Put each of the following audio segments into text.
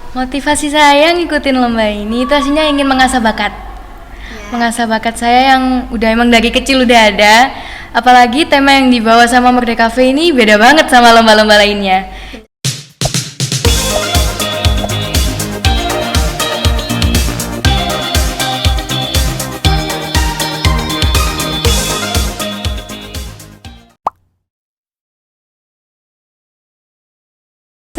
Motivasi saya ngikutin lomba ini itu aslinya ingin mengasah bakat. Mengasah bakat saya yang udah emang dari kecil udah ada. Apalagi tema yang dibawa sama Merdeka Cafe ini beda banget sama lomba-lomba lainnya.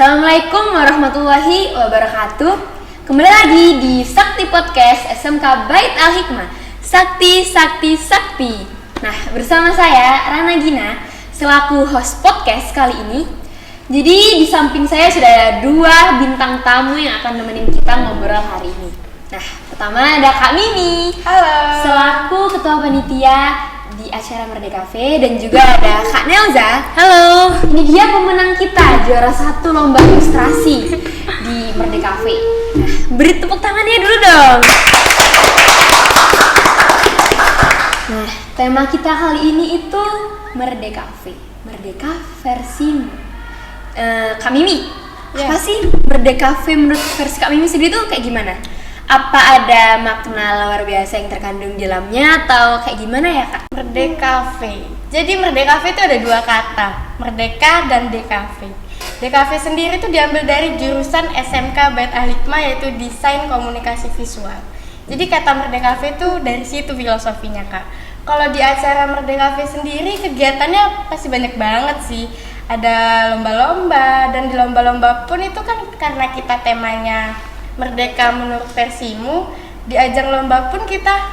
Assalamualaikum warahmatullahi wabarakatuh. Kembali lagi di Sakti Podcast SMK Bait Al Hikmah. Sakti, Sakti, Sakti. Nah, bersama saya Rana Gina selaku host podcast kali ini. Jadi di samping saya sudah ada dua bintang tamu yang akan nemenin kita ngobrol hari ini. Nah, pertama ada Kak Mimi. Halo. Selaku ketua panitia di acara Merdeka Cafe, dan juga ada Kak Nelza. Halo. Ini dia pemenang kita, juara satu lomba ilustrasi di Merdeka Cafe. Nah, beri tepuk tangannya dulu dong. Nah, tema kita kali ini itu Merdeka Cafe, Merdeka versimu. Kak Mimi, apa sih Merdeka Cafe menurut versi Kak Mimi sendiri tuh kayak gimana? Apa ada makna luar biasa yang terkandung di dalamnya atau kayak gimana ya Kak? Merdeka Cafe. Jadi Merdeka Cafe itu ada dua kata, Merdeka dan DKV. DKV sendiri itu diambil dari jurusan SMK Bait Al Hikmah, yaitu Desain Komunikasi Visual. Jadi kata Merdeka Cafe itu dari situ filosofinya Kak. Kalau di acara Merdeka Cafe sendiri kegiatannya pasti banyak banget sih. Ada lomba-lomba, dan di lomba-lomba pun itu kan karena kita temanya Merdeka menurut versimu, di ajang lomba pun kita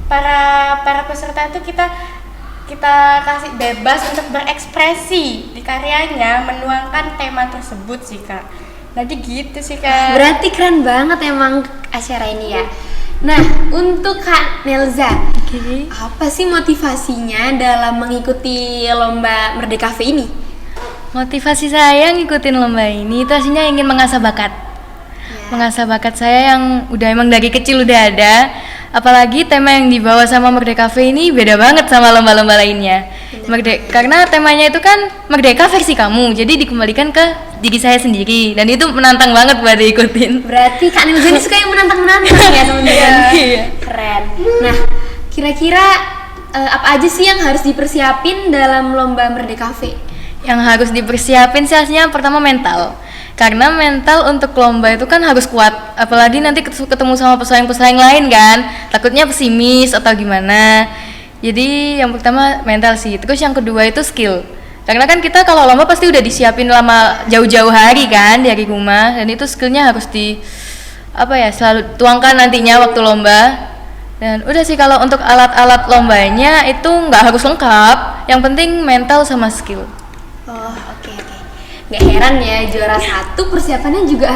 para peserta itu kita kasih bebas untuk berekspresi di karyanya, menuangkan tema tersebut sih Kak. Jadi gitu sih Kak. Berarti keren banget emang acara ini ya. Nah, untuk Kak Nelza, apa sih motivasinya dalam mengikuti lomba Merdeka Cafe ini? Motivasi saya ngikutin lomba ini itu aslinya ingin mengasah bakat. Mengasah bakat saya yang udah emang dari kecil udah ada. Apalagi tema yang dibawa sama Merdeka Cafe ini beda banget sama lomba-lomba lainnya. Karena temanya itu kan Merdeka versi kamu, jadi dikembalikan ke diri saya sendiri, dan itu menantang banget buat diikutin. Berarti Kak Nelza ini suka yang menantang-menantang ya teman-teman. Iya. Keren. Nah, kira-kira apa aja sih yang harus dipersiapin dalam lomba Merdeka Cafe? Yang harus dipersiapin sih aslinya pertama mental. Karena mental untuk lomba itu kan harus kuat, apalagi nanti ketemu sama pesaing-pesaing lain kan, takutnya pesimis atau gimana. Jadi yang pertama mental sih, terus yang kedua itu skill. Karena kan kita kalau lomba pasti udah disiapin lama jauh-jauh hari kan dari rumah, dan itu skillnya harus selalu tuangkan nantinya waktu lomba. Dan udah sih, kalau untuk alat-alat lombanya itu nggak harus lengkap, yang penting mental sama skill. Oh, oke. Nggak heran ya, juara satu persiapannya juga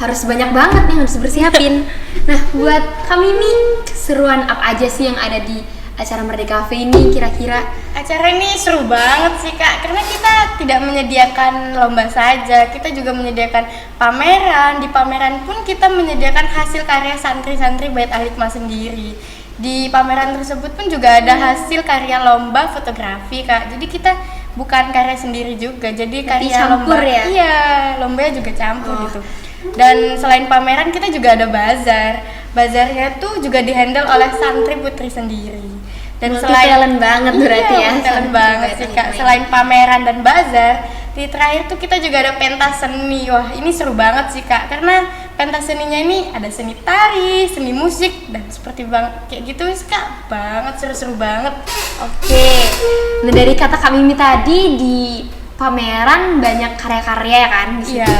harus banyak banget nih harus dipersiapin. Nah, buat kami nih, keseruan apa aja sih yang ada di acara Merdeka Cafe ini kira-kira? Acara ini seru banget sih Kak, karena kita tidak menyediakan lomba saja, kita juga menyediakan pameran. Di pameran pun kita menyediakan hasil karya santri-santri Bait Al Hikmah sendiri. Di pameran tersebut pun juga ada hasil karya lomba fotografi Kak. Jadi kita bukan karya sendiri juga, jadi karya campur lomba. Ya? Iya, lombanya juga campur gitu. Dan selain pameran kita juga ada bazar. Bazarnya tuh juga dihandle oleh santri putri sendiri. Dan talent banget berarti ya. Talent banget sih Kak. Selain pameran dan bazar, di terakhir tuh kita juga ada pentas seni. Wah, ini seru banget sih Kak, karena pentas seninya ini ada seni tari, seni musik, dan seperti kayak gitu Kak, banget seru-seru banget. Oke. Nah, dari kata Kak Mimi tadi, di pameran banyak karya-karya ya kan? Iya.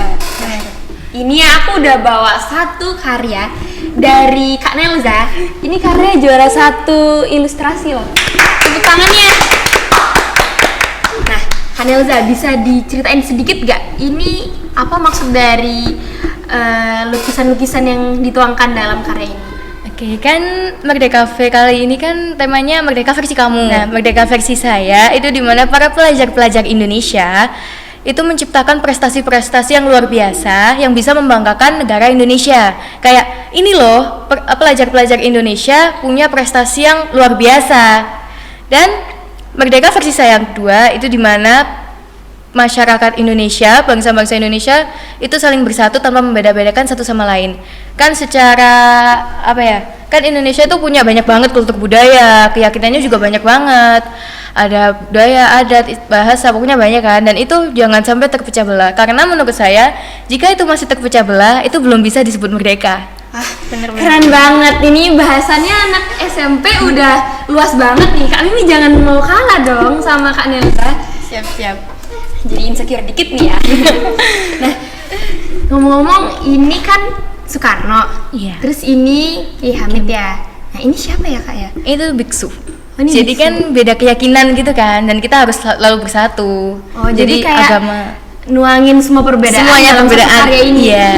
Ini aku udah bawa satu karya dari Kak Nelza. Ini karya juara satu ilustrasi loh. Tepuk tangannya. Nah, Kak Nelza bisa diceritain sedikit gak? Ini apa maksud dari lukisan-lukisan yang dituangkan dalam karya ini? Oke, kan Merdeka Cafe kali ini kan temanya Merdeka versi kamu. Nah, Merdeka versi saya itu dimana para pelajar-pelajar Indonesia itu menciptakan prestasi-prestasi yang luar biasa yang bisa membanggakan negara Indonesia. Kayak ini loh, pelajar-pelajar Indonesia punya prestasi yang luar biasa. Dan Merdeka versi saya yang kedua itu dimana masyarakat Indonesia, bangsa-bangsa Indonesia itu saling bersatu tanpa membeda-bedakan satu sama lain. Kan secara apa ya? Kan Indonesia itu punya banyak banget kultur budaya, keyakinannya juga banyak banget. Ada budaya, adat, bahasa, pokoknya banyak kan. Dan itu jangan sampai terpecah belah. Karena menurut saya, jika itu masih terpecah belah, itu belum bisa disebut merdeka. Bener-bener keren banget. Ini bahasannya anak SMP udah luas banget nih. Kak Mimi jangan mau kalah dong sama Kak Nelza. Siap-siap. Jadi insecure dikit nih ya. Nah, ngomong-ngomong ini kan Soekarno. Iya. Terus ini Ki Hamid ya. Nah, ini siapa ya Kak ya? Itu biksu. Oh, ini Jadi biksu. kan beda keyakinan gitu kan, dan kita harus selalu bersatu. Oh, jadi kayak agama nuangin semua perbedaan semuanya dalam satu perbedaan. karya ini. Iya.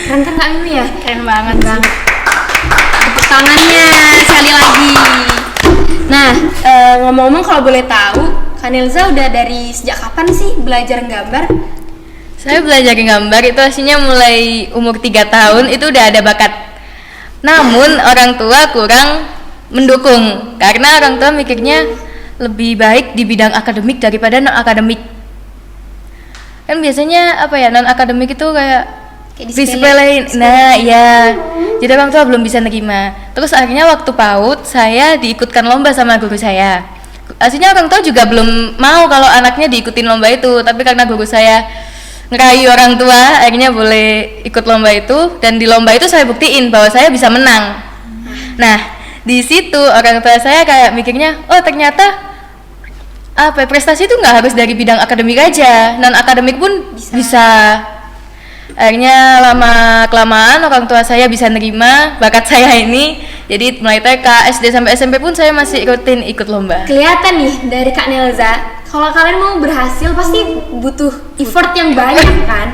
Keren kan Kak Mimi ya? Keren banget sih. Tepuk tangannya sekali lagi. Nah, ngomong-ngomong kalau boleh tahu, Kak Nelza udah dari sejak kapan sih belajar gambar? Saya belajar gambar itu aslinya mulai umur 3 tahun, itu udah ada bakat. Namun orang tua kurang mendukung karena orang tua mikirnya lebih baik di bidang akademik daripada non akademik. Kan biasanya apa ya, non akademik itu kayak disepelein. Nah, iya. Jadi orang tua belum bisa nerima. Terus akhirnya waktu PAUD saya diikutkan lomba sama guru saya. Aslinya orang tua juga belum mau kalau anaknya diikutin lomba itu, tapi karena guru saya ngerayu orang tua, akhirnya boleh ikut lomba itu, dan di lomba itu saya buktiin bahwa saya bisa menang. Nah, di situ orang tua saya kayak mikirnya, oh ternyata apa prestasi itu nggak harus dari bidang akademik aja, non akademik pun bisa. Akhirnya lama kelamaan orang tua saya bisa nerima bakat saya ini, jadi mulai TK, SD sampai SMP pun saya masih rutin ikut lomba. Kelihatan nih dari Kak Nelza, kalau kalian mau berhasil pasti butuh effort yang banyak kan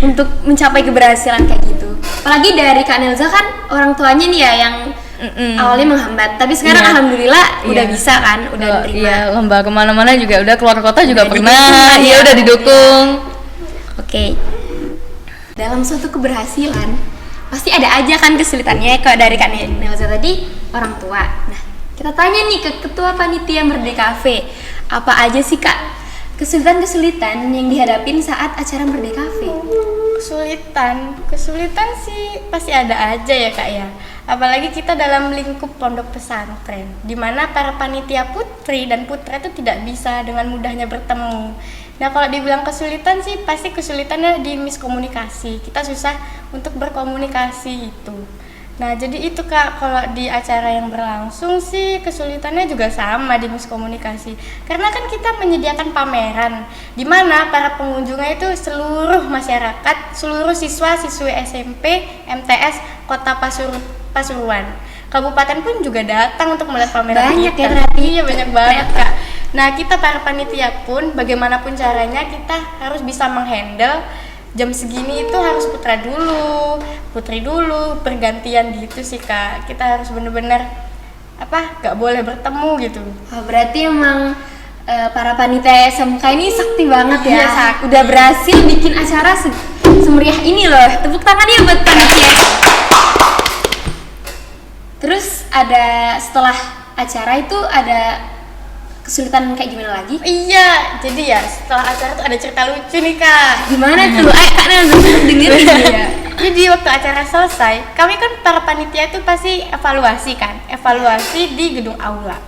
untuk mencapai keberhasilan kayak gitu. Apalagi dari Kak Nelza kan orang tuanya nih ya yang awalnya menghambat, tapi sekarang Iya. alhamdulillah udah Iya. bisa kan, udah diterima. Iya, lomba kemana-mana juga udah, keluar kota juga Udah pernah, didukung, iya ya. udah didukung. Oke. Dalam suatu keberhasilan pasti ada aja kan kesulitannya. Kalau dari Kak Nelza tadi orang tua. Nah, kita tanya nih ke Ketua Panitia Merdeka Cafe, apa aja sih Kak kesulitan-kesulitan yang dihadapin saat acara Merdeka Cafe? Kesulitan sih pasti ada aja ya Kak ya. Apalagi kita dalam lingkup pondok pesantren, di mana para panitia putri dan putra itu tidak bisa dengan mudahnya bertemu. Nah, kalau dibilang kesulitan sih pasti kesulitannya di miskomunikasi. Kita susah untuk berkomunikasi itu. Nah, jadi itu Kak, kalau di acara yang berlangsung sih kesulitannya juga sama di miskomunikasi. Karena kan kita menyediakan pameran di mana para pengunjungnya itu seluruh masyarakat, seluruh siswa-siswi SMP, MTS, Kota Pasuruan. Kabupaten pun juga datang untuk melihat pameran Banyak kita. ya berarti. Iya, banyak banget Kak. Nah, kita para panitia pun bagaimanapun caranya kita harus bisa menghandle jam segini itu harus putra dulu, putri dulu, bergantian gitu sih Kak. Kita harus bener-bener gak boleh bertemu gitu. Oh, berarti emang para panitia SMK ini sakti banget ya. Iya, sakti. Udah berhasil bikin acara semeriah ini loh. Tepuk tangan ya buat panitia. Terus ada setelah acara itu ada kesulitan kayak gimana lagi? Iya, jadi ya setelah acara tuh ada cerita lucu nih Kak. Gimana tuh? Kak Nelza dengerin ya. Jadi waktu acara selesai, kami kan para panitia itu pasti evaluasi kan, evaluasi di gedung aula.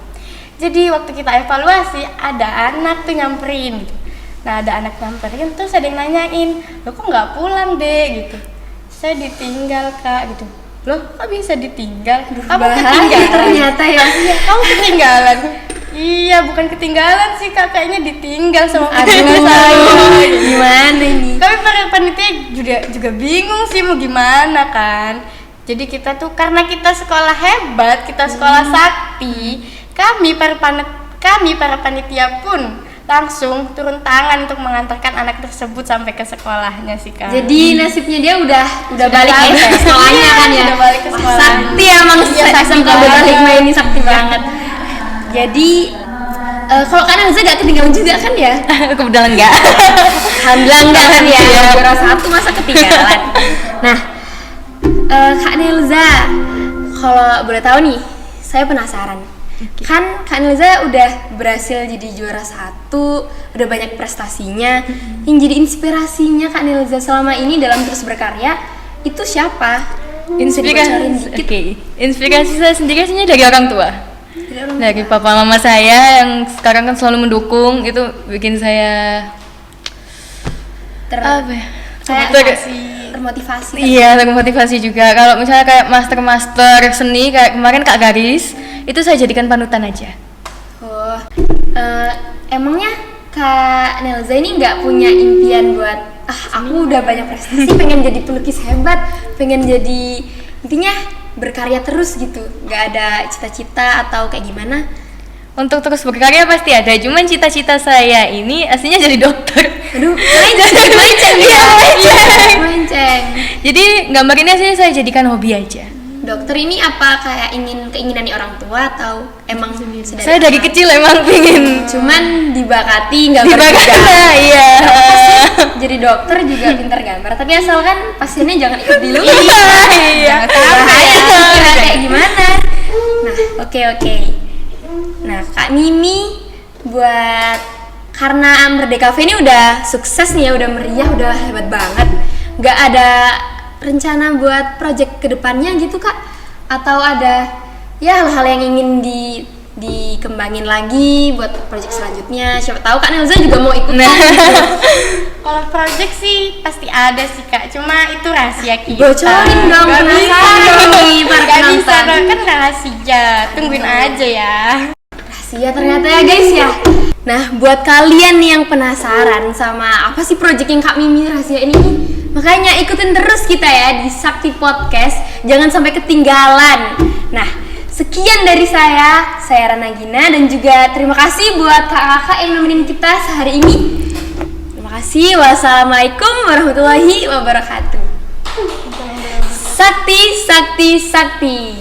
Jadi waktu kita evaluasi ada anak tuh nyamperin gitu. Nah, ada anak nyamperin terus ada yang nanyain, "Lo kok nggak pulang, Dek?" gitu. "Saya ditinggal, Kak." gitu. "Loh, kok bisa ditinggal? Kamu ketinggalan." Ternyata ya. Iya, kamu ketinggalan. Iya, bukan ketinggalan sih Kak, kayaknya ditinggal sama Aduh, saya. gimana ini? Tapi para panitia juga bingung sih mau gimana kan. Jadi kita tuh karena kita sekolah hebat, kita sekolah sakti, kami para panitia pun langsung turun tangan untuk mengantarkan anak tersebut sampai ke sekolahnya sih Kak. Jadi nasibnya dia udah Sudah balik balik. ke sekolahnya Iya, kan ya. udah balik ke Wah, sekolah. sakti emang Iya, sakti SMK banget. balik ini sakti banget. Jadi kalau Kak Nelza gak ketinggalan juga kan ya? Kebetulan enggak. Alhamdulillah enggak kan ya, Iya. juara satu masa ketinggalan. Nah, Kak Nelza, kalau boleh tahu nih, saya penasaran. Kan Kak Nilza udah berhasil jadi juara 1, udah banyak prestasinya. Yang jadi inspirasinya Kak Nilza selama ini dalam terus berkarya itu siapa? Bisa dibocorin dikit? Inspirasi saya sendiri aslinya dari orang tua. Dari papa mama saya yang sekarang kan selalu mendukung, itu bikin saya apa ya? Termotivasi. Iya, termotivasi juga. Kalau misalnya kayak master seni kayak kemarin Kak Garis, itu saya jadikan panutan aja. Oh, emangnya Kak Nelza ini nggak punya impian buat aku udah banyak prestasi, pengen jadi pelukis hebat, pengen jadi intinya berkarya terus gitu, nggak ada cita-cita atau kayak gimana? Untuk terus berkarya pasti ada, cuman cita-cita saya ini aslinya jadi dokter. Aduh, melenceng ya? Melenceng. Jadi gambar ini aslinya saya jadikan hobi aja. Dokter ini apa kayak keinginan orang tua atau emang sudah? Saya dari kecil emang pingin. Cuman dibakati nggak Iya. Jadi dokter juga pintar gambar, tapi asalkan pasiennya jangan ikut di luar. Iya. Bahaya kayak gimana? Nah, oke. Nah, Kak Mimi karena Merdeka Cafe ini udah sukses nih ya, udah meriah, udah hebat banget. Nggak ada rencana buat project kedepannya gitu Kak? Atau ada ya hal-hal yang ingin dikembangin lagi buat project selanjutnya? Siapa tahu Kak Nelza juga mau ikut. Kalau project sih pasti ada sih Kak, cuma itu rahasia kita. Bocorin dong, penasaran nih para penonton. Kan rahasia, tungguin aja ya. Rahasia ternyata ya guys ya. Nah, buat kalian nih yang penasaran sama apa sih project yang Kak Mimi rahasia ini, makanya ikutin terus kita ya di Sakti Podcast, jangan sampai ketinggalan. Nah, sekian dari saya Rana Gina, dan juga terima kasih buat kakak-kakak yang nemenin kita sehari ini. Terima kasih. Wassalamualaikum warahmatullahi wabarakatuh. Sakti.